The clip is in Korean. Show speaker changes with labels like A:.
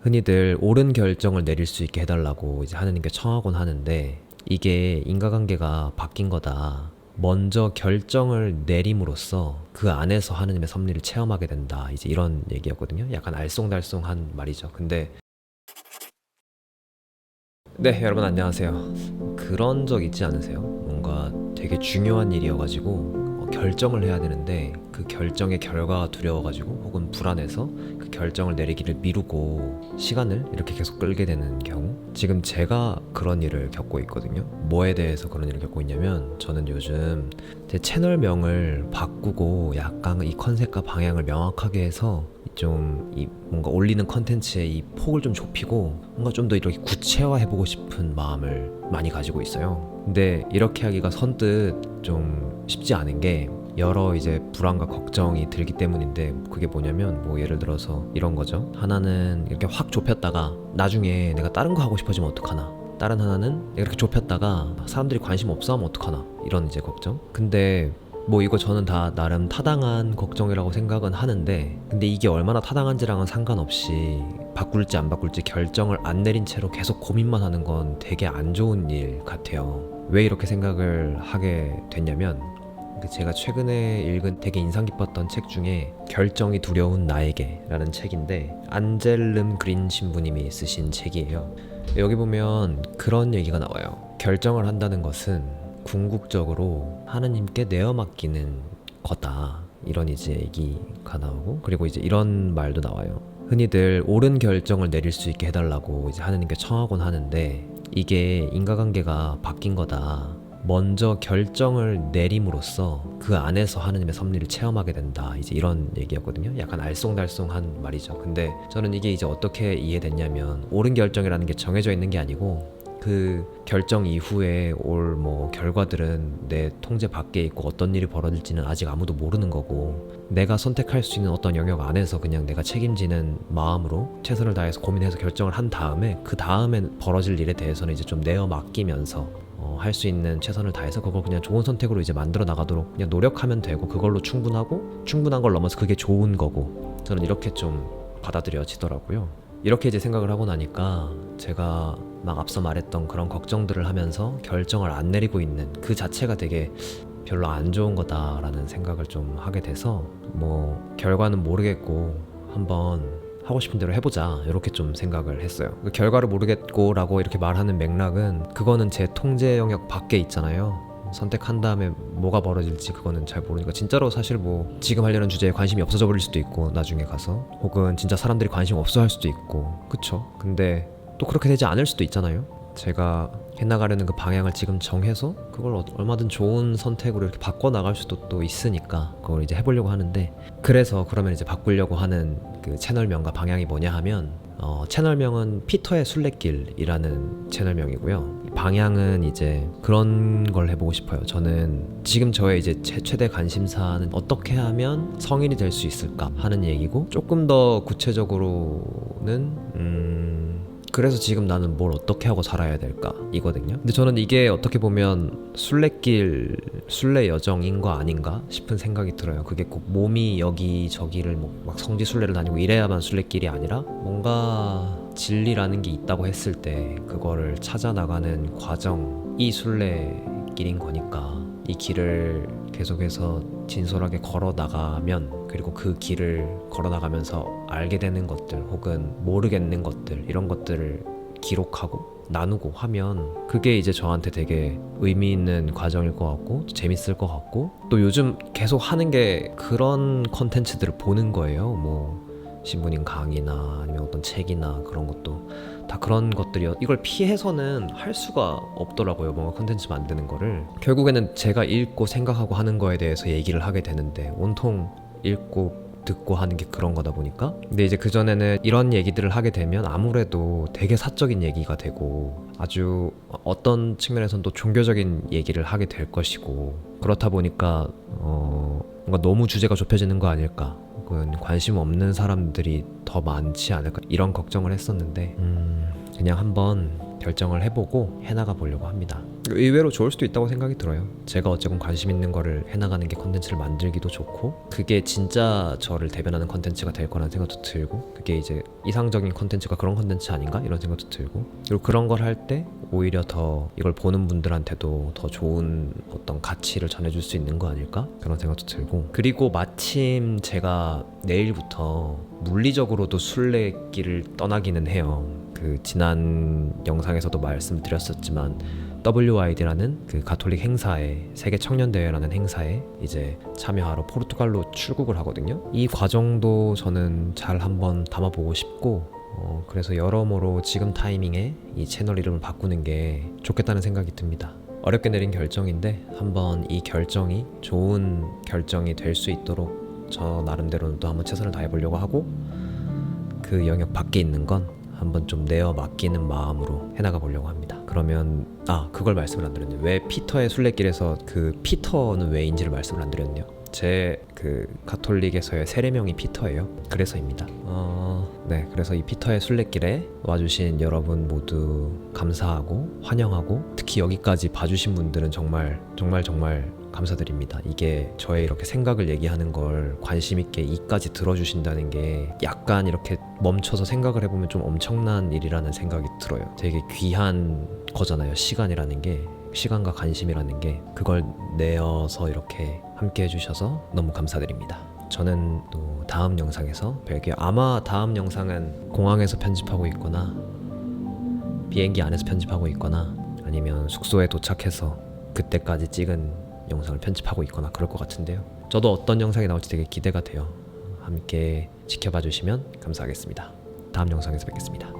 A: 흔히들 옳은 결정을 내릴 수 있게 해달라고 이제 하느님께 청하곤 하는데, 이게 인과관계가 바뀐 거다. 먼저 결정을 내림으로써 그 안에서 하느님의 섭리를 체험하게 된다. 이제 이런 얘기였거든요. 약간 알쏭달쏭한 말이죠. 근데 네, 여러분 안녕하세요. 그런 적 있지 않으세요? 뭔가 되게 중요한 일이어가지고 결정을 해야 되는데 그 결정의 결과가 두려워가지고 혹은 불안해서 그 결정을 내리기를 미루고 시간을 이렇게 계속 끌게 되는 경우, 지금 제가 그런 일을 겪고 있거든요. 뭐에 대해서 그런 일을 겪고 있냐면, 저는 요즘 제 채널명을 바꾸고 약간 이 컨셉과 방향을 명확하게 해서 좀 이 뭔가 올리는 컨텐츠의 이 폭을 좀 좁히고 뭔가 좀 더 이렇게 구체화해보고 싶은 마음을 많이 가지고 있어요. 근데 이렇게 하기가 선뜻 좀 쉽지 않은 게, 여러 이제 불안과 걱정이 들기 때문인데, 그게 뭐냐면 뭐 예를 들어서 이런 거죠. 하나는 이렇게 확 좁혔다가 나중에 내가 다른 거 하고 싶어지면 어떡하나, 다른 하나는 이렇게 좁혔다가 사람들이 관심 없어 하면 어떡하나, 이런 이제 걱정. 근데 뭐 이거 저는 다 나름 타당한 걱정이라고 생각은 하는데, 근데 이게 얼마나 타당한지랑은 상관없이 바꿀지 안 바꿀지 결정을 안 내린 채로 계속 고민만 하는 건 되게 안 좋은 일 같아요. 왜 이렇게 생각을 하게 됐냐면, 제가 최근에 읽은 되게 인상 깊었던 책 중에 결정이 두려운 나에게 라는 책인데, 안젤름 그린 신부님이 쓰신 책이에요. 여기 보면 그런 얘기가 나와요. 결정을 한다는 것은 궁극적으로 하느님께 내어 맡기는 거다, 이런 이제 얘기가 나오고, 그리고 이제 이런 말도 나와요. 흔히들 옳은 결정을 내릴 수 있게 해달라고 이제 하느님께 청하곤 하는데, 이게 인과관계가 바뀐 거다. 먼저 결정을 내림으로써 그 안에서 하느님의 섭리를 체험하게 된다. 이제 이런 얘기였거든요. 약간 알쏭달쏭한 말이죠. 근데 저는 이게 이제 어떻게 이해됐냐면, 옳은 결정이라는 게 정해져 있는 게 아니고, 그 결정 이후에 올 뭐 결과들은 내 통제 밖에 있고 어떤 일이 벌어질지는 아직 아무도 모르는 거고, 내가 선택할 수 있는 어떤 영역 안에서 그냥 내가 책임지는 마음으로 최선을 다해서 고민해서 결정을 한 다음에, 그 다음에 벌어질 일에 대해서는 이제 좀 내어 맡기면서 할 수 있는 최선을 다해서 그걸 그냥 좋은 선택으로 이제 만들어 나가도록 그냥 노력하면 되고, 그걸로 충분하고, 충분한 걸 넘어서 그게 좋은 거고, 저는 이렇게 좀 받아들여지더라고요. 이렇게 이제 생각을 하고 나니까 제가 막 앞서 말했던 그런 걱정들을 하면서 결정을 안 내리고 있는 그 자체가 되게 별로 안 좋은 거다라는 생각을 좀 하게 돼서, 뭐 결과는 모르겠고 한번 하고 싶은 대로 해보자, 이렇게 좀 생각을 했어요. 그 결과를 모르겠고 라고 이렇게 말하는 맥락은, 그거는 제 통제 영역 밖에 있잖아요. 선택한 다음에 뭐가 벌어질지 그거는 잘 모르니까, 진짜로 사실 뭐 지금 하려는 주제에 관심이 없어져 버릴 수도 있고, 나중에 가서, 혹은 진짜 사람들이 관심 없어 할 수도 있고, 그쵸? 근데 또 그렇게 되지 않을 수도 있잖아요. 제가 해나가려는 그 방향을 지금 정해서 그걸 얼마든 좋은 선택으로 이렇게 바꿔나갈 수도 또 있으니까 그걸 이제 해보려고 하는데, 그래서 그러면 이제 바꾸려고 하는 그 채널명과 방향이 뭐냐 하면, 채널명은 피터의 순례길이라는 채널명이고요. 방향은 이제 그런 걸 해보고 싶어요. 저는 지금 저의 이제 최대 관심사는 어떻게 하면 성인이 될 수 있을까 하는 얘기고, 조금 더 구체적으로는 그래서 지금 나는 뭘 어떻게 하고 살아야 될까 이거든요. 근데 저는 이게 어떻게 보면 순례길, 순례 여정인 거 아닌가 싶은 생각이 들어요. 그게 꼭 몸이 여기저기를 막 성지 순례를 다니고 이래야만 순례길이 아니라, 뭔가 진리라는 게 있다고 했을 때 그거를 찾아 나가는 과정이 순례길인 거니까, 이 길을 계속해서 진솔하게 걸어 나가면, 그리고 그 길을 걸어 나가면서 알게 되는 것들 혹은 모르겠는 것들, 이런 것들을 기록하고 나누고 하면, 그게 이제 저한테 되게 의미 있는 과정일 것 같고 재밌을 것 같고, 또 요즘 계속 하는 게 그런 컨텐츠들을 보는 거예요. 뭐 신부님 강의나 아니면 어떤 책이나 그런 것도 다 그런 것들이요. 이걸 피해서는 할 수가 없더라고요. 뭔가 콘텐츠 만드는 거를. 결국에는 제가 읽고 생각하고 하는 거에 대해서 얘기를 하게 되는데, 온통 읽고 듣고 하는 게 그런 거다 보니까. 근데 이제 그전에는 이런 얘기들을 하게 되면 아무래도 되게 사적인 얘기가 되고, 아주 어떤 측면에서는 또 종교적인 얘기를 하게 될 것이고, 그렇다 보니까 뭔가 너무 주제가 좁혀지는 거 아닐까, 혹은 관심 없는 사람들이 더 많지 않을까, 이런 걱정을 했었는데, 그냥 한번 결정을 해보고 해나가 보려고 합니다. 의외로 좋을 수도 있다고 생각이 들어요. 제가 어쨌건 관심 있는 거를 해나가는 게 컨텐츠를 만들기도 좋고, 그게 진짜 저를 대변하는 컨텐츠가 될 거라는 생각도 들고, 그게 이제 이상적인 컨텐츠가 그런 컨텐츠 아닌가 이런 생각도 들고, 그리고 그런 걸 할 때 오히려 더 이걸 보는 분들한테도 더 좋은 어떤 가치를 전해줄 수 있는 거 아닐까 그런 생각도 들고, 그리고 마침 제가 내일부터 물리적으로도 순례길을 떠나기는 해요. 그 지난 영상에서도 말씀드렸었지만 WID라는 그 가톨릭 행사에, 세계 청년 대회라는 행사에 이제 참여하러 포르투갈로 출국을 하거든요. 이 과정도 저는 잘 한번 담아보고 싶고, 그래서 여러모로 지금 타이밍에 이 채널 이름을 바꾸는 게 좋겠다는 생각이 듭니다. 어렵게 내린 결정인데 한번 이 결정이 좋은 결정이 될 수 있도록 저 나름대로는 또 한번 최선을 다해보려고 하고, 그 영역 밖에 있는 건 한번 좀 내어 맡기는 마음으로 해나가 보려고 합니다. 그러면 그걸 말씀을 안 드렸네요. 왜 피터의 순례길에서 그 피터는 왜인지를 말씀을 안 드렸네요. 제 그 가톨릭에서의 세례명이 피터예요. 그래서입니다. 네, 그래서 이 피터의 순례길에 와주신 여러분 모두 감사하고 환영하고, 특히 여기까지 봐주신 분들은 정말 감사드립니다. 이게 저의 이렇게 생각을 얘기하는 걸 관심 있게 이까지 들어주신다는 게 약간 이렇게 멈춰서 생각을 해보면 좀 엄청난 일이라는 생각이 들어요. 되게 귀한 거잖아요. 시간이라는 게, 시간과 관심이라는 게, 그걸 내어서 이렇게 함께 해주셔서 너무 감사드립니다. 저는 또 다음 영상에서 뵐게요. 아마 다음 영상은 공항에서 편집하고 있거나 비행기 안에서 편집하고 있거나 아니면 숙소에 도착해서 그때까지 찍은 영상을 편집하고 있거나 그럴 것 같은데요. 저도 어떤 영상이 나올지 되게 기대가 돼요. 함께 지켜봐 주시면 감사하겠습니다. 다음 영상에서 뵙겠습니다.